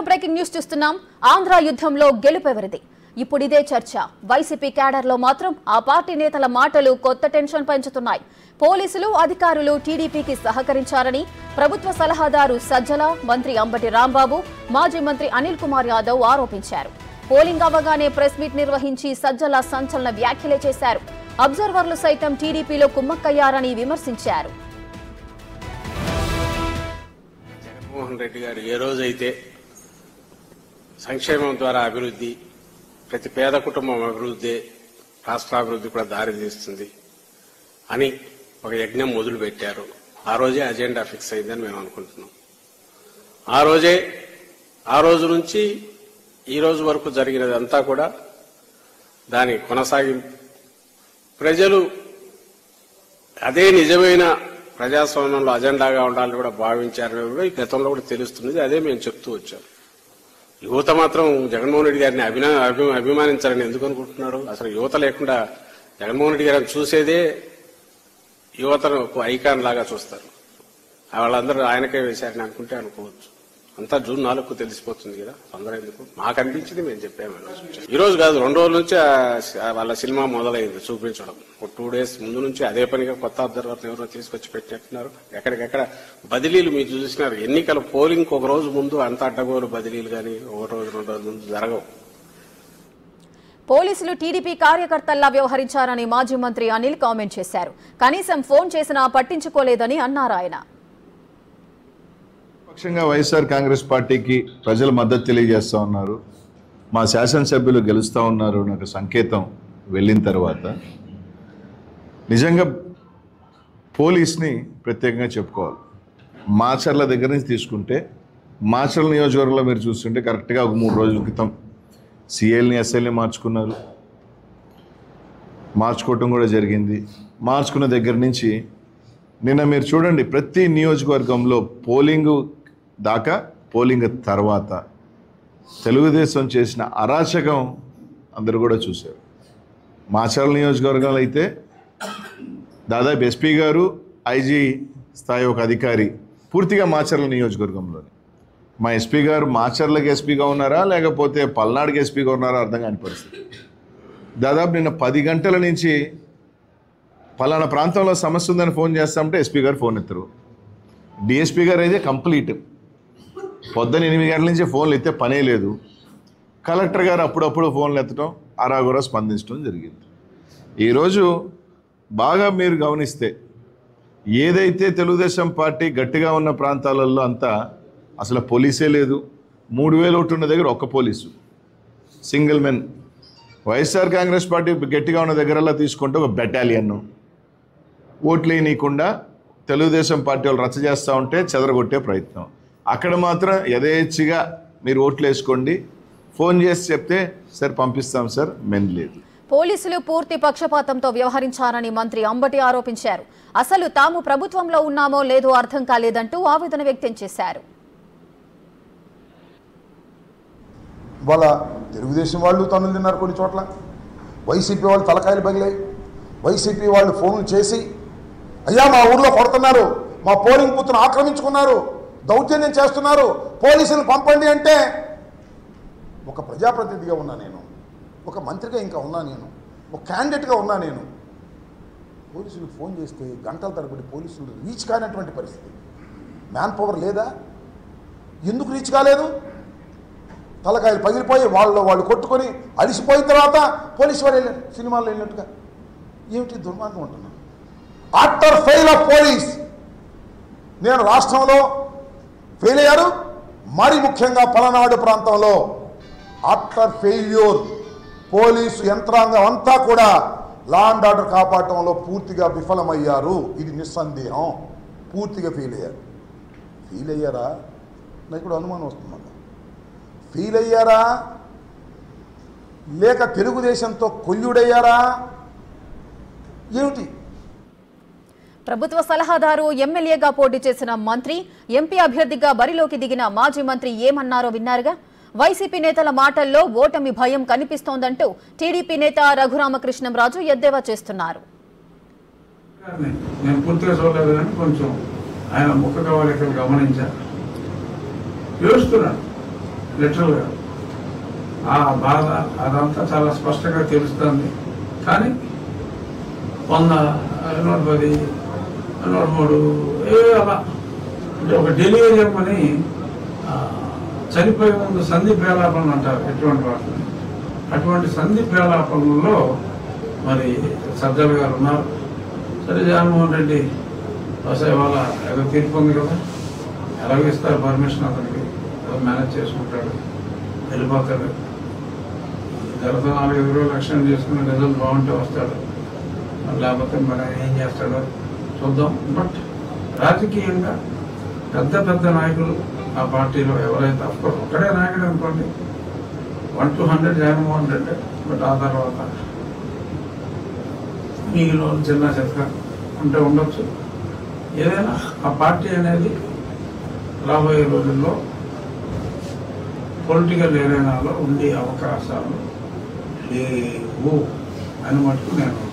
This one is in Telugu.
బ్రేకింగ్ న్యూస్ చూస్తున్నాం. ఆంధ్ర యుద్ధంలో గెలుపెవరిది? ఇప్పుడు ఇదే చర్చ. వైసీపీ క్యాడర్లో మాత్రం ఆ పార్టీ నేతల మాటలు కొత్త టెన్షన్ పెంచుతున్నాయి. పోలీసులు, అధికారులు టీడీపీకి సహకరించారని ప్రభుత్వ సలహాదారు సజ్జల, మంత్రి అంబటి రాంబాబు, మాజీ మంత్రి అనిల్ కుమార్ యాదవ్ ఆరోపించారు. పోలింగ్ అవగానే ప్రెస్ మీట్ నిర్వహించి సజ్జల సంచలన వ్యాఖ్యలే చేశారు. అబ్జర్వర్లు సైతం టీడీపీలో కుమ్మక్కయ్యారని విమర్శించారు. జగన్మోహన్ రెడ్డి గారు ఏ రోజైతే సంక్షేమం ద్వారా అభివృద్ధి, ప్రతి పేద కుటుంబం అభివృద్ధి, రాష్ట్ర అభివృద్ధి కూడా దారితీస్తుంది అని ఒక యజ్ఞం మొదలు పెట్టారు. ఆ రోజే అజెండా ఫిక్స్ అయిందని మేము అనుకుంటున్నాం. ఆ రోజు నుంచి ఈ రోజు వరకు జరిగినదంతా కూడా దాని కొనసాగింపు. ప్రజలు అదే నిజమైన ప్రజాస్వామ్యంలో అజెండాగా ఉండాలని కూడా భావించారని కూడా ఈ గతంలో కూడా తెలుస్తున్నది. అదే మేము చెప్తూ వచ్చాం. యువత మాత్రం జగన్మోహన్ రెడ్డి గారిని అభిమానించాలని ఎందుకు అనుకుంటున్నారు? అసలు యువత లేకుండా జగన్మోహన్ రెడ్డి గారిని చూసేదే యువతను ఒక ఐకాన్ లాగా చూస్తారు. వాళ్ళందరూ ఆయనకే వేశారని అనుకుంటే అనుకోవచ్చు. అంతా జూన్ 4కు తెలిసిపోతుంది కదా. అందరూ ఎందుకు? మాకు అనిపించింది మేము చెప్పాము. ఈ రోజు కాదు, 2 రోజుల నుంచి వాళ్ళ సినిమా మొదలైంది చూపించడం. ఒక 2 డేస్ ముందు నుంచి అదే పనిగా కొత్త అబ్జర్వర్లు ఎవరో తీసుకొచ్చి పెట్టినట్టున్నారు. ఎక్కడికెక్కడ బదిలీలు మీరు చూసినారు. ఎన్నికల పోలింగ్ ఒక రోజు ముందు అంత అడ్డగోలు బదిలీలు కానీ 1 రోజు 2 రోజుల ముందు జరగవు. పోలీసులు టీడీపీ కార్యకర్తల్లా వ్యవహరించారని మాజీ మంత్రి అనిల్ కామెంట్ చేశారు. కనీసం ఫోన్ చేసినా పట్టించుకోలేదని అన్నారు ఆయన. పక్షంగా వైఎస్ఆర్ కాంగ్రెస్ పార్టీకి ప్రజలు మద్దతు తెలియజేస్తూ ఉన్నారు. మా శాసనసభ్యులు గెలుస్తూ ఉన్నారు నాకు సంకేతం వెళ్ళిన తర్వాత నిజంగా పోలీస్ని ప్రత్యేకంగా చెప్పుకోవాలి. మాచర్ల దగ్గర నుంచి తీసుకుంటే మాచర్ల నియోజకవర్గంలో మీరు చూస్తుంటే కరెక్ట్గా ఒక 3 రోజుల క్రితం సిఎల్ని ఎస్ఎల్ని మార్చుకోవటం కూడా జరిగింది. మార్చుకున్న దగ్గర నుంచి నిన్న మీరు చూడండి, ప్రతి నియోజకవర్గంలో పోలింగ్ దాకా, పోలింగ్ తర్వాత తెలుగుదేశం చేసిన అరాచకం అందరూ కూడా చూశారు. మాచర్ల నియోజకవర్గంలో అయితే దాదాపు ఎస్పీ గారు, ఐజీ స్థాయి ఒక అధికారి పూర్తిగా మాచర్ల నియోజకవర్గంలోనే. మా ఎస్పీ గారు మాచర్లకి ఎస్పీగా ఉన్నారా లేకపోతే పల్నాడుకి ఎస్పీగా ఉన్నారా అర్థం కాని పరిస్థితి. దాదాపు నిన్న 10 గంటల నుంచి పలానా ప్రాంతంలో సమస్య ఉందని ఫోన్ చేస్తామంటే ఎస్పీ గారు ఫోన్ ఎత్తరు. డిఎస్పీ గారు అయితే కంప్లీట్ పొద్దున్న 8 గంటల నుంచి ఫోన్లు ఎత్తే పనే లేదు. కలెక్టర్ గారు అప్పుడప్పుడు ఫోన్లు ఎత్తడం, అరాగురా స్పందించడం జరిగింది. ఈరోజు బాగా మీరు గమనిస్తే ఏదైతే తెలుగుదేశం పార్టీ గట్టిగా ఉన్న ప్రాంతాలలో అంతా అసలు పోలీసే లేదు. 3000 ఓట్లు ఉన్న దగ్గర ఒక్క police, single men. YSR Congress party గట్టిగా ఉన్న దగ్గరలా తీసుకుంటే ఒక బెటాలియన్. ఓట్లు వేయనీయకుండా తెలుగుదేశం పార్టీ వాళ్ళు రచ్చ చేస్తూ ఉంటే చెదరగొట్టే ప్రయత్నం. అక్కడ మాత్రం యథేచ్ఛగా మీరు ఓట్లు వేసుకోండి, ఫోన్ చేసి చెప్తే సార్ పంపిస్తాం సార్, మెన్ లేదు. పోలీసులు పూర్తి పక్షపాతంతో వ్యవహరించారని మంత్రి అంబటి ఆరోపించారు. అసలు తాము ప్రభుత్వంలో ఉన్నామో లేదో అర్థం కాలేదంటూ ఆవేదన వ్యక్తం చేశారు. వాళ్ళ తెలుగుదేశం వాళ్ళు తన్నులు తిన్నారు కొన్ని చోట్ల, వైసీపీ వాళ్ళు తలకాయలు పగిలాయి. వైసీపీ వాళ్ళు ఫోన్లు చేసి అయ్యా మా ఊర్లో కొడుతున్నారు, మా పోలింగ్ బూత్ను ఆక్రమించుకున్నారు, దౌర్జన్యం చేస్తున్నారు, పోలీసులు పంపండి అంటే ఒక ప్రజాప్రతినిధిగా ఉన్నా నేను, ఒక మంత్రిగా ఇంకా ఉన్నా నేను, ఒక క్యాండిడేట్గా ఉన్నా నేను. పోలీసులు ఫోన్ చేస్తే గంటల తరబడి పోలీసులు రీచ్ కానటువంటి పరిస్థితి. మ్యాన్ పవర్ లేదా? ఎందుకు రీచ్ కాలేదు? తలకాయలు పగిలిపోయి వాళ్ళు కొట్టుకొని అలిసిపోయిన తర్వాత పోలీసు వారు వెళ్ళారు సినిమాల్లో వెళ్ళినట్టుగా. ఏమిటి దుర్మార్గం ఉంటున్నాను. ఆఫ్టర్ ఫెయిల్ ఆఫ్ పోలీస్, నేను రాష్ట్రంలో ఫెయిల్ అయ్యారు. మరి ముఖ్యంగా పలనాడు ప్రాంతంలో ఆఫ్టర్ ఫెయిల్యూర్ పోలీసు యంత్రాంగం అంతా కూడా లా అండ్ ఆర్డర్ కాపాడటంలో పూర్తిగా విఫలమయ్యారు. ఇది నిస్సందేహం. పూర్తిగా ఫెయిల్ అయ్యారా? నాకు ఇప్పుడు అనుమానం వస్తుంది. ఫెయిల్ అయ్యారా లేక తెలుగుదేశంతో కొల్లుడయ్యారా ఏమిటి? ప్రభుత్వ సలహాదారు, ఎమ్మెల్యేగా పోటీ చేసిన మంత్రి, ఎంపీ అభ్యర్థిగా బరిలోకి దిగిన మాజీ మంత్రి ఏమన్నారో విన్నారుగా. వైసీపీ నేతల మాటల్లో ఓటమి భయం కనిపిస్తోందంటూ టీడీపీ నేత రఘురామకృష్ణంరాజు ఎద్దేవా చేస్తున్నారు. లిటరల్గా ఆ బాధ అదంతా చాలా స్పష్టంగా తెలుస్తుంది. కానీ 100, 110, 103 అలా అంటే ఒక డెలివరియం అని చనిపోయే ముందు సంధి ప్రేలాపనలు అంటారు ఎటువంటి వాటిని. అటువంటి సంధి ప్రేలాపనలో మరి సజ్జల గారు ఉన్నారు. సరే జగన్మోహన్ రెడ్డి బహుశా ఇవాళ ఏదో తీర్పు ఉంది కదా, ఎలాగో ఇస్తారు పర్మిషన్, అతనికి ఏదో మేనేజ్ చేసుకుంటాడు, వెళ్ళిపోతాడు. గత 4-5 రోజులు ఎక్స్టెండ్ చేసుకుని రిజల్ట్ బాగుంటే వస్తాడు, లేకపోతే మరి ఏం చేస్తాడో చూద్దాం. బట్ రాజకీయంగా పెద్ద పెద్ద నాయకులు ఆ పార్టీలో ఎవరైతే అఫ్కోర్స్ ఒక్కడే నాయకుడు అనుకోండి, 1 to 100 జగన్మోహన్ రెడ్డి. బట్ ఆ తర్వాత మిగిలిన చిన్న చెత్త ఉంటే ఉండొచ్చు. ఏదైనా ఆ పార్టీ అనేది రాబోయే రోజుల్లో పొలిటికల్ ఏరియాలో ఉండే అవకాశాలు లేవు అని మటుకు నేను